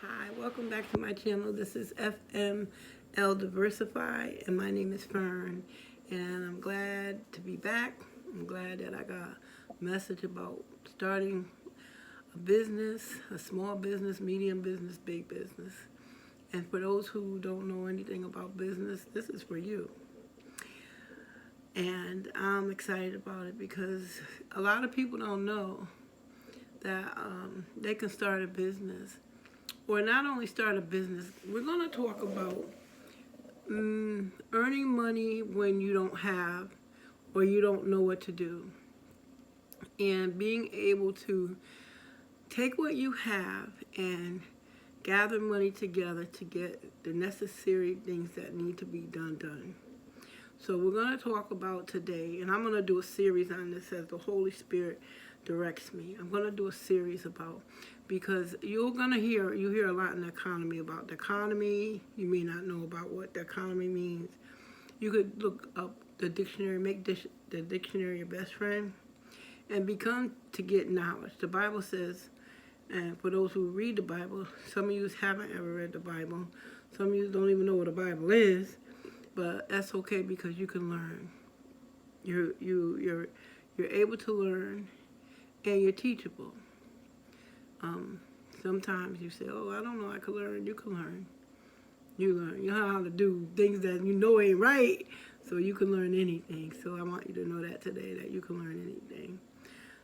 Hi, welcome back to my channel. This is FML Diversify, and my name is Fern. And I'm glad to be back. I'm glad that I got a message about starting a business, a small business, medium business, big business. And for those who don't know anything about business, this is for you. And I'm excited about it because a lot of people don't know that they can start a business. Or not only start a business, we're going to talk about earning money when you don't have or you don't know what to do. And being able to take what you have and gather money together to get the necessary things that need to be done. So we're going to talk about today, and I'm going to do a series on this as the Holy Spirit directs me. I'm going to do a series about, because you hear a lot in the economy about the economy. You may not know about what the economy means. You could look up the dictionary, make the dictionary your best friend, and become to get knowledge. The Bible says, and for those who read the Bible, some of you haven't ever read the Bible. Some of you don't even know what the Bible is. But that's okay because you can learn. You're able to learn, and you're teachable. Sometimes you say, "Oh, I don't know, I can learn." You can learn. You learn. You know how to do things that you know ain't right, so you can learn anything. So I want you to know that today, that you can learn anything.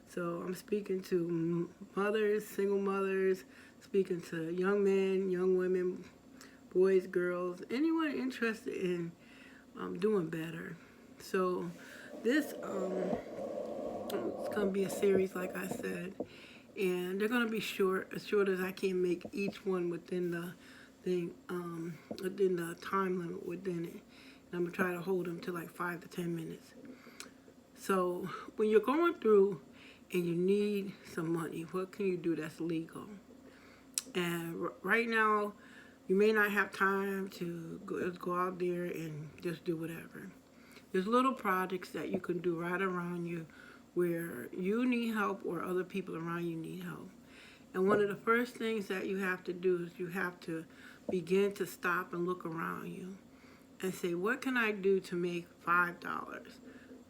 So I'm speaking to mothers, single mothers, speaking to young men, young women, boys, girls, anyone interested in doing better. So this it's going to be a series, like I said, and they're going to be short, as short as I can make each one within the thing, within the time limit within it. And I'm going to try to hold them to like 5 to 10 minutes. So when you're going through and you need some money, what can you do that's legal? And right now, you may not have time to go out there and just do whatever. There's little projects that you can do right around you where you need help or other people around you need help. And one of the first things that you have to do is you have to begin to stop and look around you and say, what can I do to make $5,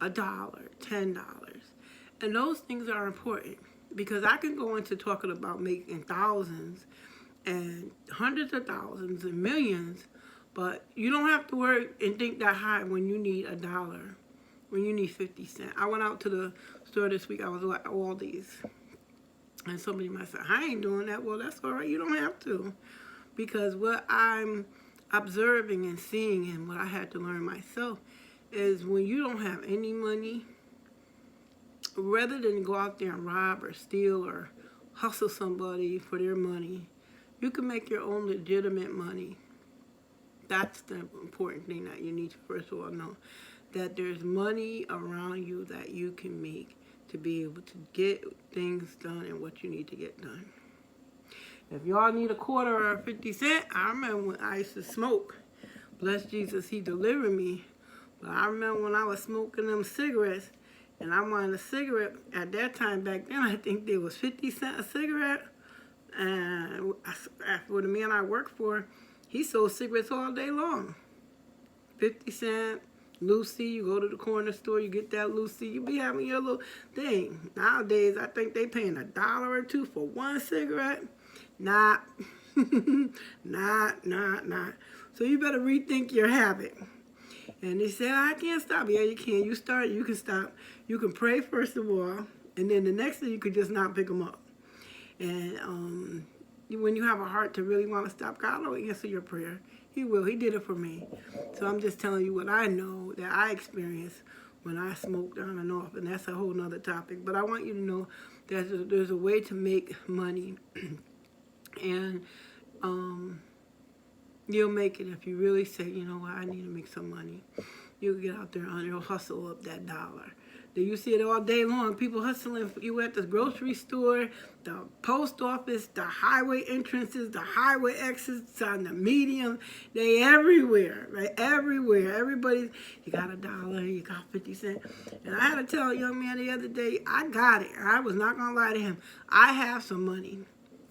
$1, $10? And those things are important because I can go into talking about making thousands and hundreds of thousands and millions, but you don't have to worry and think that high when you need $1, when you need 50 cents. I went out to the store this week. I was at Aldi's, and somebody might say, I ain't doing that. Well, that's all right. You don't have to, because what I'm observing and seeing and what I had to learn myself is when you don't have any money, rather than go out there and rob or steal or hustle somebody for their money, you can make your own legitimate money. That's the important thing that you need to first of all know, that there's money around you that you can make to be able to get things done and what you need to get done. If y'all need a quarter or 50 cents, I remember when I used to smoke. Bless Jesus, he delivered me. But I remember when I was smoking them cigarettes, and I wanted a cigarette. At that time, back then, I think there was 50 cents a cigarette. And for the man I worked for, he sold cigarettes all day long. 50 cents, Lucy, you go to the corner store, you get that Lucy, you be having your little thing. Nowadays, I think they paying $1 or $2 for one cigarette. Not. So you better rethink your habit. And they say, I can't stop. Yeah, you can. You start, you can stop. You can pray first of all, and then the next thing you could just not pick them up. And when you have a heart to really want to stop, God will answer your prayer. He will. He did it for me. So I'm just telling you what I know that I experienced when I smoked on and off, and that's a whole nother topic. But I want you to know that there's a way to make money, and you'll make it if you really say, you know what, I need to make some money. You'll get out there and you'll hustle up that dollar. Do you see it all day long? People hustling. You at the grocery store, the post office, the highway entrances, the highway exits, on the medium. They everywhere, right? Everywhere. Everybody, you got $1, you got 50 cents. And I had to tell a young man the other day, I got it. I was not going to lie to him. I have some money,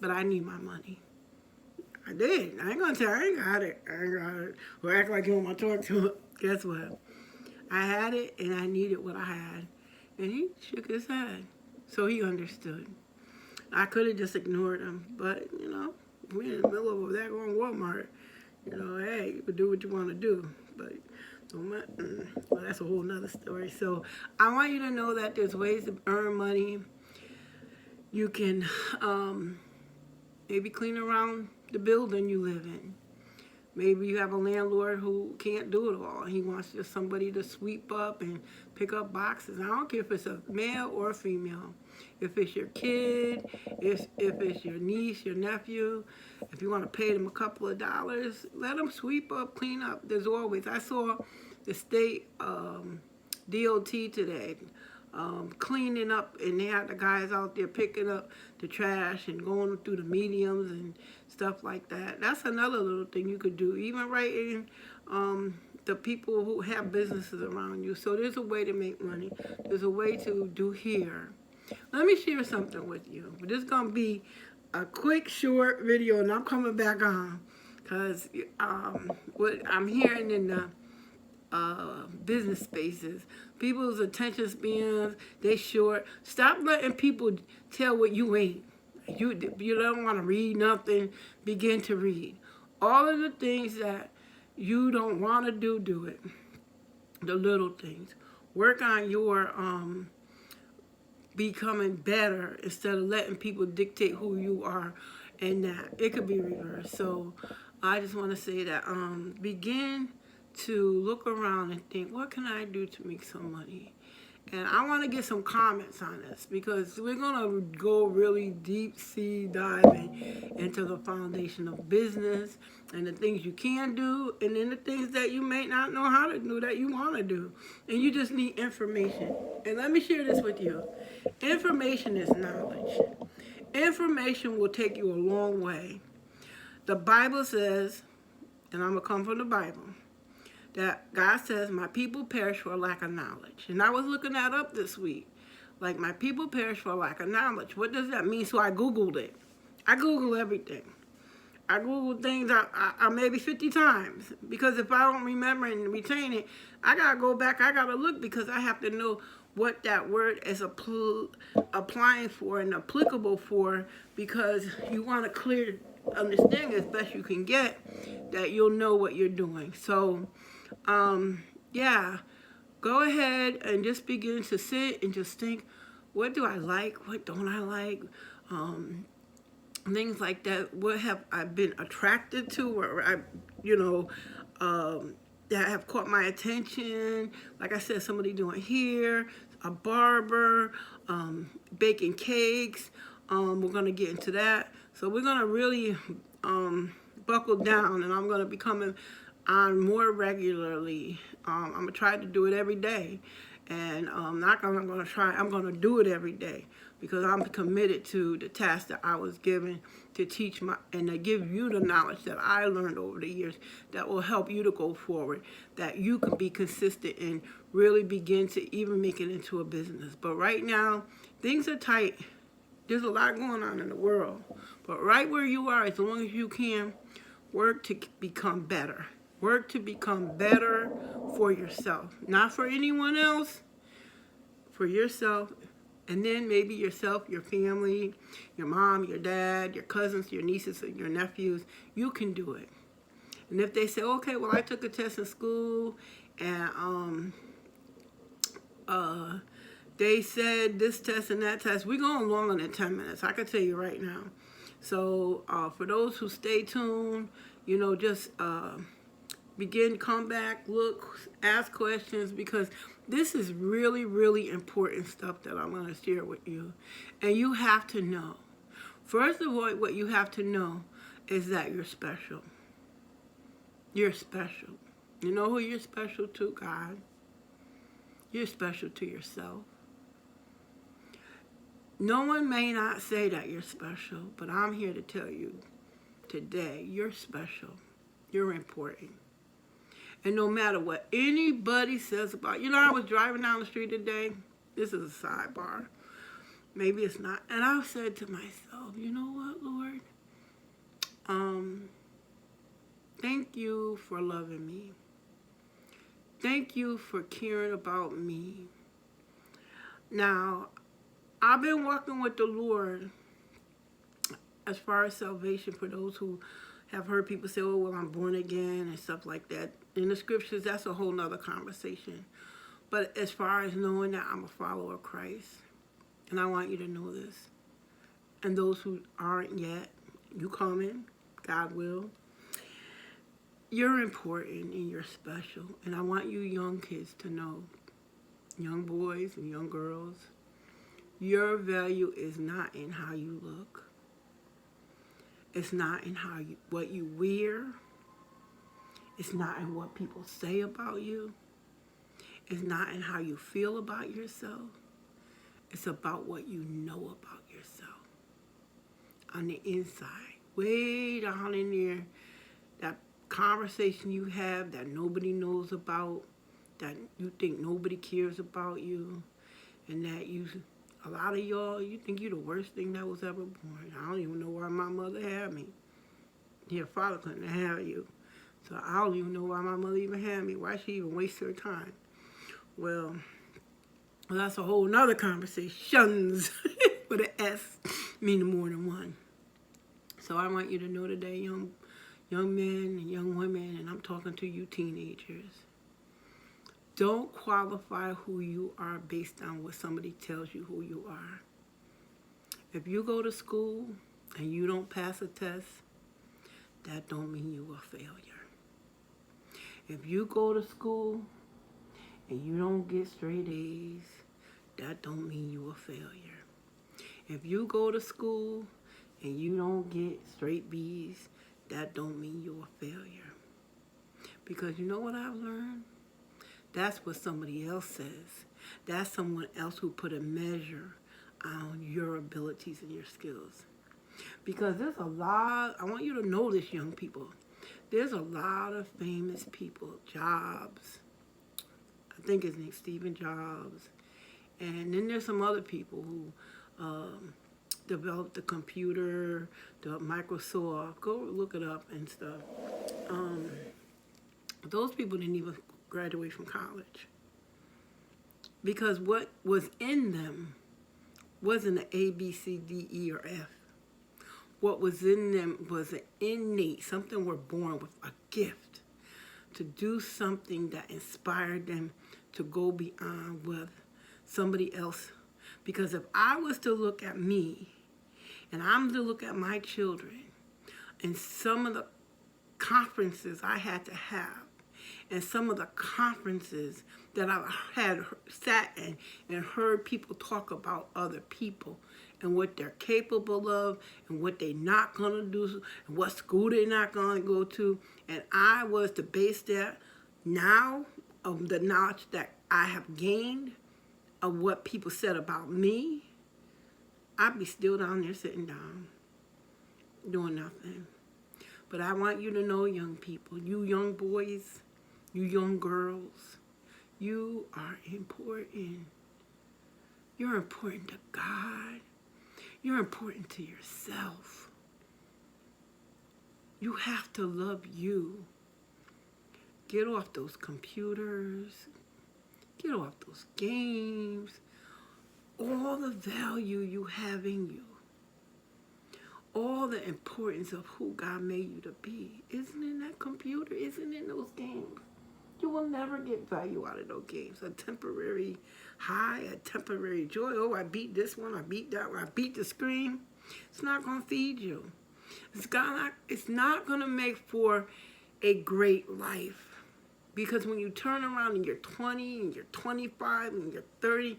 but I need my money. I did. I ain't gonna tell you, I ain't got it. I ain't got it. Or act like you want to talk to it. Guess what? I had it and I needed what I had. And he shook his head. So he understood. I could have just ignored him. But, you know, we're in the middle of that going Walmart. You know, hey, you can do what you want to do. But, well, that's a whole nother story. So I want you to know that there's ways to earn money. You can maybe clean around the building you live in. Maybe you have a landlord who can't do it all. He wants just somebody to sweep up and pick up boxes. I don't care if it's a male or a female. If it's your kid, if it's your niece, your nephew, if you want to pay them a couple of dollars, let them sweep up, clean up. There's always, I saw the state DOT today cleaning up, and they had the guys out there picking up the trash and going through the mediums and stuff like that. That's another little thing you could do, even right in the people who have businesses around you. So there's a way to make money. There's a way to do here. Let me share something with you. This is going to be a quick, short video, and I'm coming back on because what I'm hearing in the business spaces, people's attention spans, they short. Stop letting people tell what you ain't. You don't want to read nothing, begin to read. All of the things that you don't want to do, do it. The little things. Work on your becoming better instead of letting people dictate who you are and that. It could be reversed. So I just want to say that begin to look around and think, what can I do to make some money? And I want to get some comments on this because we're going to go really deep sea diving into the foundation of business and the things you can do and then the things that you may not know how to do that you want to do. And you just need information. And let me share this with you. Information is knowledge. Information will take you a long way. The Bible says, and I'm going to come from the Bible, that God says, my people perish for lack of knowledge. And I was looking that up this week. Like, my people perish for lack of knowledge. What does that mean? So I Googled it. I Google everything. I Google things I maybe 50 times. Because if I don't remember and retain it, I got to go back. I got to look because I have to know what that word is applying for and applicable for, because you want a clear understanding as best you can get that you'll know what you're doing. So, yeah, go ahead and just begin to sit and just think, what do I like? What don't I like? Things like that. What have I been attracted to, or that have caught my attention? Like I said, somebody doing hair, a barber, baking cakes. We're going to get into that. So we're going to really buckle down, and I'm going to be coming on more regularly. I'm going to try to do it every day. And I'm going to do it every day because I'm committed to the task that I was given to teach and to give you the knowledge that I learned over the years that will help you to go forward, that you can be consistent and really begin to even make it into a business. But right now, things are tight. There's a lot going on in the world. But right where you are, as long as you can, work to become better. Work to become better for yourself. Not for anyone else, for yourself. And then maybe yourself, your family, your mom, your dad, your cousins, your nieces, and your nephews. You can do it. And if they say, okay, well, I took a test in school and they said this test and that test, we're going longer than 10 minutes. I can tell you right now. So for those who stay tuned, just begin, come back, look, ask questions, because this is really, really important stuff that I'm going to share with you. And you have to know. First of all, what you have to know is that you're special. You're special. You know who you're special to? God. You're special to yourself. No one may not say that you're special, but I'm here to tell you today, you're special. You're important. And no matter what anybody says about you, I was driving down the street today. This is a sidebar. Maybe it's not. And I said to myself, you know what, Lord? Thank you for loving me. Thank you for caring about me. Now, I've been walking with the Lord as far as salvation for those who have heard people say, oh, well, I'm born again and stuff like that. In the scriptures, that's a whole nother conversation. But as far as knowing that I'm a follower of Christ, and I want you to know this, and those who aren't yet, you coming, God will. You're important and you're special. And I want you young kids to know, young boys and young girls, your value is not in how you look. It's not in what you wear. It's not in what people say about you. It's not in how you feel about yourself. It's about what you know about yourself. On the inside, way down in there, that conversation you have that nobody knows about, that you think nobody cares about you, and that a lot of y'all, you think you're the worst thing that was ever born. I don't even know why my mother had me. Your father couldn't have you. So I don't even know why my mother even had me. Why she even waste her time? Well, that's a whole nother conversations with an S, meaning more than one. So I want you to know today, young men and young women, and I'm talking to you teenagers, don't qualify who you are based on what somebody tells you who you are. If you go to school and you don't pass a test, that don't mean you're a failure. If you go to school and you don't get straight A's, that don't mean you're a failure. If you go to school and you don't get straight B's, that don't mean you're a failure. Because you know what I've learned? That's what somebody else says. That's someone else who put a measure on your abilities and your skills. Because there's a lot, I want you to know this, young people. There's a lot of famous people, Jobs. I think his name's Stephen Jobs. And then there's some other people who developed the computer, the Microsoft. Go look it up and stuff. Those people didn't even graduate from college. Because what was in them wasn't an A, B, C, D, E, or F. What was in them was an innate, something we're born with, a gift to do something that inspired them to go beyond with somebody else. Because if I was to look at me, and I'm to look at my children, and some of the conferences I had to have, and some of the conferences that I had sat in and heard people talk about other people and what they're capable of and what they're not going to do and what school they're not going to go to. And I was to base that now of the knowledge that I have gained of what people said about me, I'd be still down there sitting down, doing nothing. But I want you to know, young people, you young boys, you young girls, you are important. You're important to God. You're important to yourself. You have to love you. Get off those computers. Get off those games. All the value you have in you. All the importance of who God made you to be isn't in that computer, isn't in those games. You will never get value out of those games. A temporary high, a temporary joy. Oh, I beat this one, I beat that one, I beat the screen. It's not going to feed you. It's not going to make for a great life. Because when you turn around and you're 20 and you're 25 and you're 30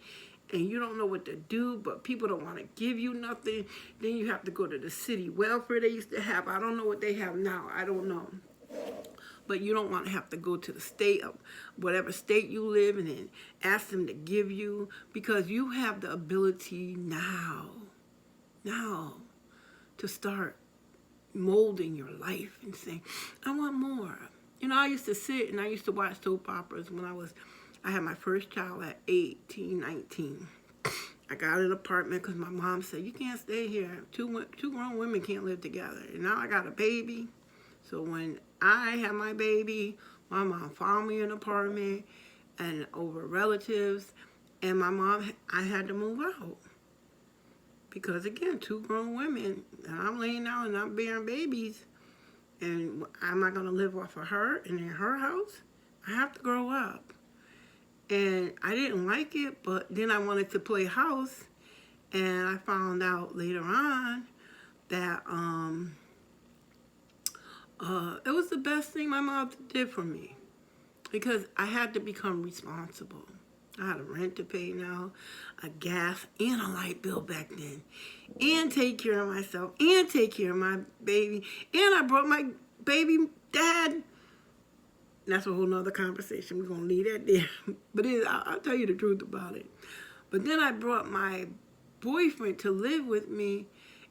and you don't know what to do, but people don't want to give you nothing, then you have to go to the city welfare they used to have. I don't know what they have now. I don't know. But you don't want to have to go to the state of whatever state you live in and ask them to give you, because you have the ability now to start molding your life and saying, I want more. You know, I used to sit and I used to watch soap operas when I had my first child at 18, 19. I got an apartment because my mom said, you can't stay here. Two grown women can't live together. And now I got a baby. So when I had my baby, my mom found me an apartment and over relatives, and I had to move out. Because again, two grown women, and I'm laying out and I'm bearing babies, and I'm not going to live off of her and in her house. I have to grow up. And I didn't like it, but then I wanted to play house, and I found out later on that it was the best thing my mom did for me, because I had to become responsible. I had a rent to pay now, a gas and a light bill back then, and take care of myself, and take care of my baby, and I brought my baby dad. That's a whole nother conversation. We're going to leave that there. But I'll tell you the truth about it. But then I brought my boyfriend to live with me,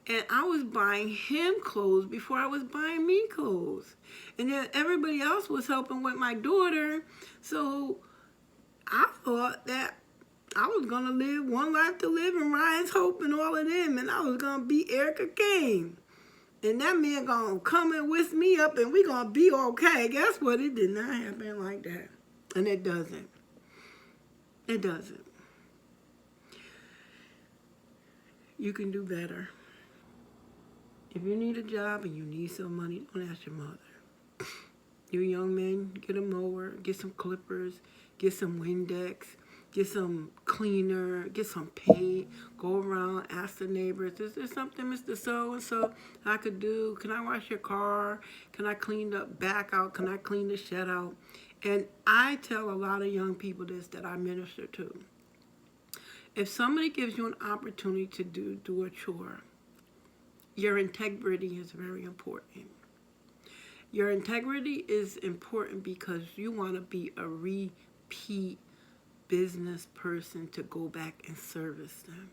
and I was buying him clothes before I was buying me clothes. And then everybody else was helping with my daughter. So I thought that I was going to live one life to live and Ryan's Hope and all of them, and I was going to be Erica Kane. And that man going to come and whisk me up and we going to be okay. Guess what? It did not happen like that. And it doesn't. It doesn't. You can do better. If you need a job and you need some money, don't ask your mother. You young men, get a mower, get some clippers, get some Windex, get some cleaner, get some paint, go around, ask the neighbors, is there something, Mr. So-and-so, I could do? Can I wash your car? Can I clean the back out? Can I clean the shed out? And I tell a lot of young people this that I minister to. If somebody gives you an opportunity to do a chore, your integrity is very important. Your integrity is important because you want to be a repeat business person to go back and service them.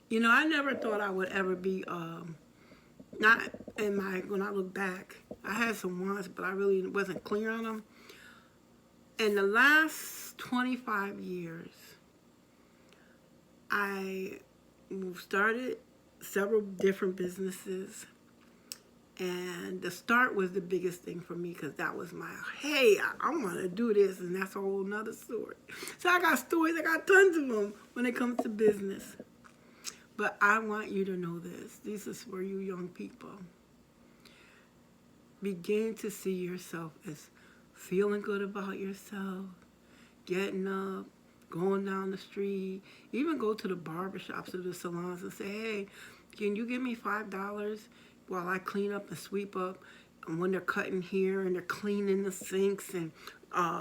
You know, I never thought I would ever be, not in when I look back, I had some wants, but I really wasn't clear on them. In the last 25 years, I started several different businesses. And the start was the biggest thing for me because that was my, hey, I want to do this, and that's a whole nother story. So I got stories, I got tons of them when it comes to business. But I want you to know this. This is for you young people. Begin to see yourself as feeling good about yourself, getting up, going down the street, even go to the barbershops or the salons and say, hey, can you give me $5? While I clean up and sweep up, and when they're cutting here and they're cleaning the sinks, and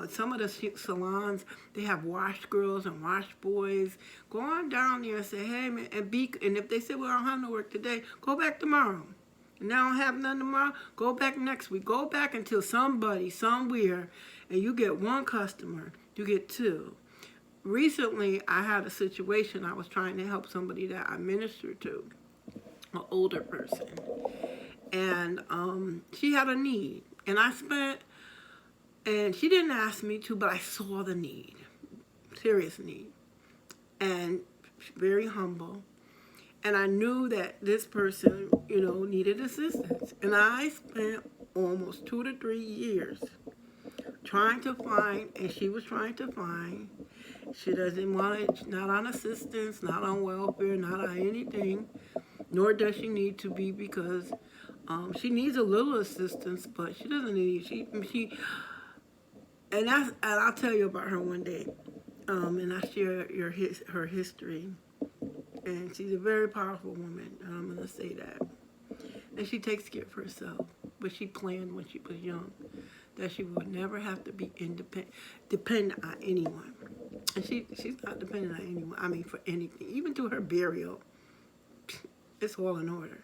some of the salons, they have wash girls and wash boys. Go on down there and say, hey man, and if they say, well, I don't have no work today, go back tomorrow. And I don't have none tomorrow, go back next week. Go back until somebody, somewhere, and you get one customer, you get two. Recently, I had a situation. I was trying to help somebody that I ministered to, an older person, and she had a need, and and she didn't ask me to, but I saw the need, serious need, and very humble, and I knew that this person, you know, needed assistance, and I spent almost 2 to 3 years trying to find, and she was trying to find. She doesn't want it, not on assistance, not on welfare, not on anything. Nor does she need to be, because she needs a little assistance, but she doesn't need and I'll tell you about her one day, and I share her history, and she's a very powerful woman, and I'm gonna say that, and she takes care of herself, but she planned when she was young that she would never have to be dependent on anyone, and she's not dependent on anyone. I mean, for anything, even to her burial. It's all in order.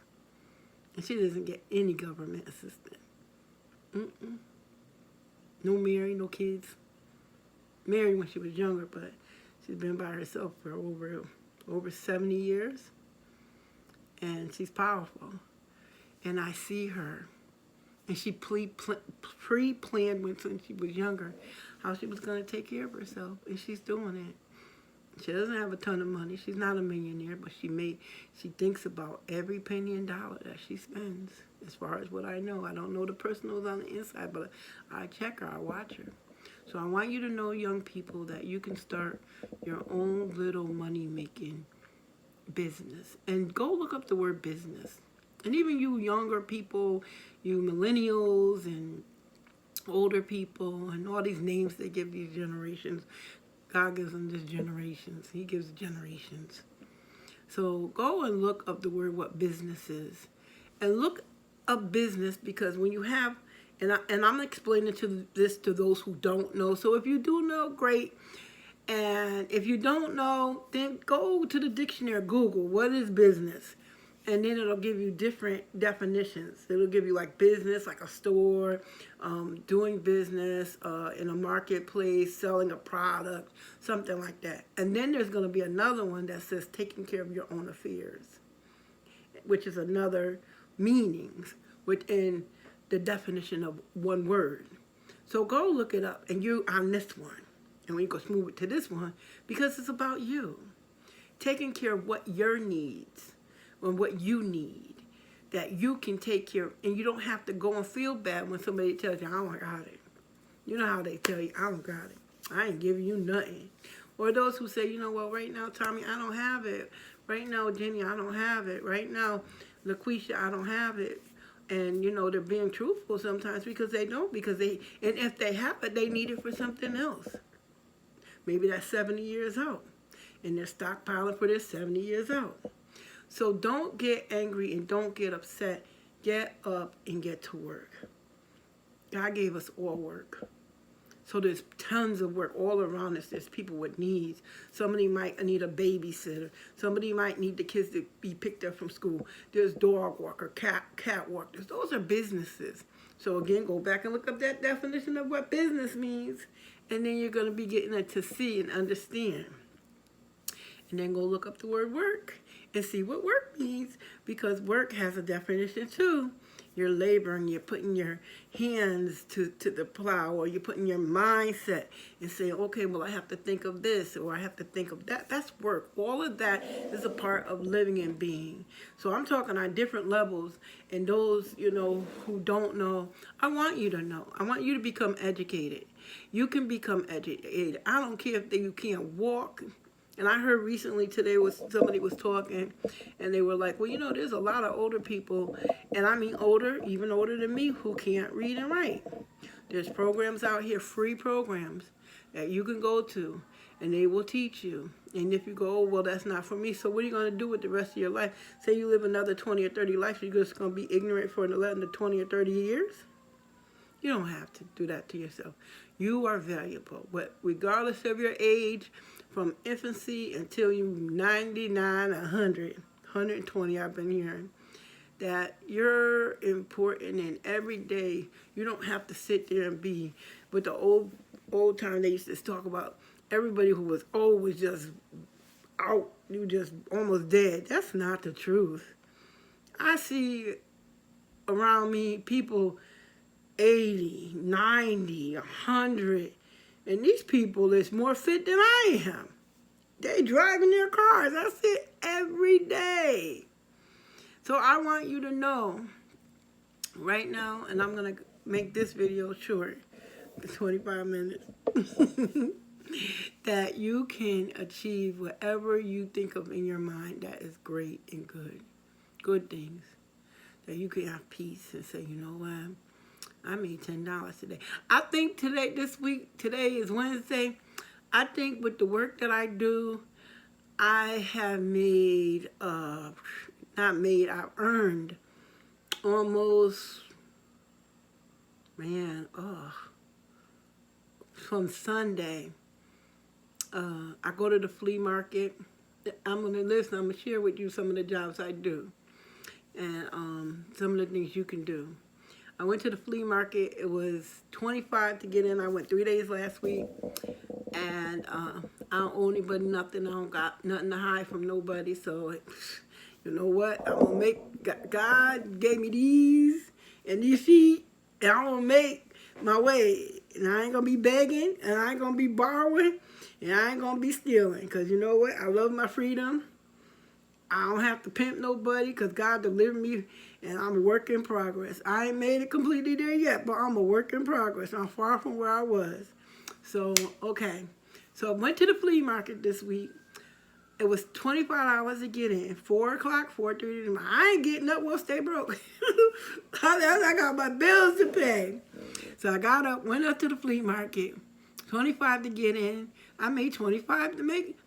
And she doesn't get any government assistance. No married, no kids. Married when she was younger, but she's been by herself for over 70 years. And she's powerful. And I see her. And she pre-planned when she was younger how she was going to take care of herself. And she's doing it. She doesn't have a ton of money. She's not a millionaire, but she thinks about every penny and dollar that she spends. as far as what I know. I don't know the person who's on the inside, but I check her, I watch her. So I want you to know, young people, that you can start your own little money-making business. And go look up the word business. And even you younger people, you millennials and older people, and all these names they give these generations, God gives them just generations. He gives generations. So go and look up the word what business is. And look up business, because when you have, and I'm explaining this to those who don't know. So if you do know, great. And if you don't know, then go to the dictionary, Google, what is business? And then it'll give you different definitions. It'll give you like business, like a store, doing business in a marketplace, selling a product, something like that. And then there's going to be another one that says taking care of your own affairs, which is another meanings within the definition of one word. So go look it up, and you on this one. And we go move it to this one, because it's about you. Taking care of what your needs and what you need, that you can take care of. And you don't have to go and feel bad when somebody tells you, I don't got it. You know how they tell you, I don't got it. I ain't giving you nothing. Or those who say, you know what, right now, Tommy, I don't have it. Right now, Jenny, I don't have it. Right now, LaQuisha, I don't have it. And, you know, they're being truthful sometimes because they don't. And if they have it, they need it for something else. Maybe that's 70 years out. And they're stockpiling for their 70 years out. So don't get angry and don't get upset. Get up and get to work. God gave us all work. So there's tons of work all around us. There's people with needs. Somebody might need a babysitter. Somebody might need the kids to be picked up from school. There's dog walker, cat walkers. Those are businesses. So again, go back and look up that definition of what business means. And then you're going to be getting it to see and understand. And then go look up the word work and see what work means, because work has a definition too. You're laboring, you're putting your hands to the plow, or you're putting your mindset and saying, okay, well, I have to think of this, or I have to think of that. That's work. All of that is a part of living and being. So I'm talking on different levels, and those, you know, who don't know, I want you to know. I want you to become educated. You can become educated. I don't care if you can't walk. And I heard recently today somebody was talking, and they were like, well, you know, there's a lot of older people, and I mean older, even older than me, who can't read and write. There's programs out here, free programs, that you can go to, and they will teach you. And if you go, oh, well, that's not for me, so what are you going to do with the rest of your life? Say you live another 20 or 30 lives, you're just going to be ignorant for another 20 or 30 years? You don't have to do that to yourself. You are valuable, but regardless of your age, from infancy until you're 99, 100, 120, I've been hearing, that you're important, and every day you don't have to sit there and be, with the old time they used to talk about everybody who was old was just out, you just almost dead. That's not the truth. I see around me people 80, 90, 100, and these people is more fit than I am. They driving their cars. I see it every day. So I want you to know right now, and I'm going to make this video short, 25 minutes, that you can achieve whatever you think of in your mind that is great and good things. That you can have peace and say, you know what? I made $10 today. I think today is Wednesday. I think with the work that I do, I have made, I've earned almost, from Sunday. I go to the flea market. I'm going to share with you some of the jobs I do, and some of the things you can do. I went to the flea market. It was $25 to get in. I went 3 days last week. And I don't owe anybody nothing. I don't got nothing to hide from nobody. So, you know what? I'm going to make, God gave me these and these feet. And I'm going to make my way. And I ain't going to be begging. And I ain't going to be borrowing. And I ain't going to be stealing. Because you know what? I love my freedom. I don't have to pimp nobody because God delivered me and I'm a work in progress. I ain't made it completely there yet, but I'm a work in progress. I'm far from where I was. So, okay. So I went to the flea market this week. It was $25 to get in. 4 o'clock, 4:30. I ain't getting up. We'll stay broke. I got my bills to pay. So I got up, went up to the flea market. $25 to get in. I made $25 to make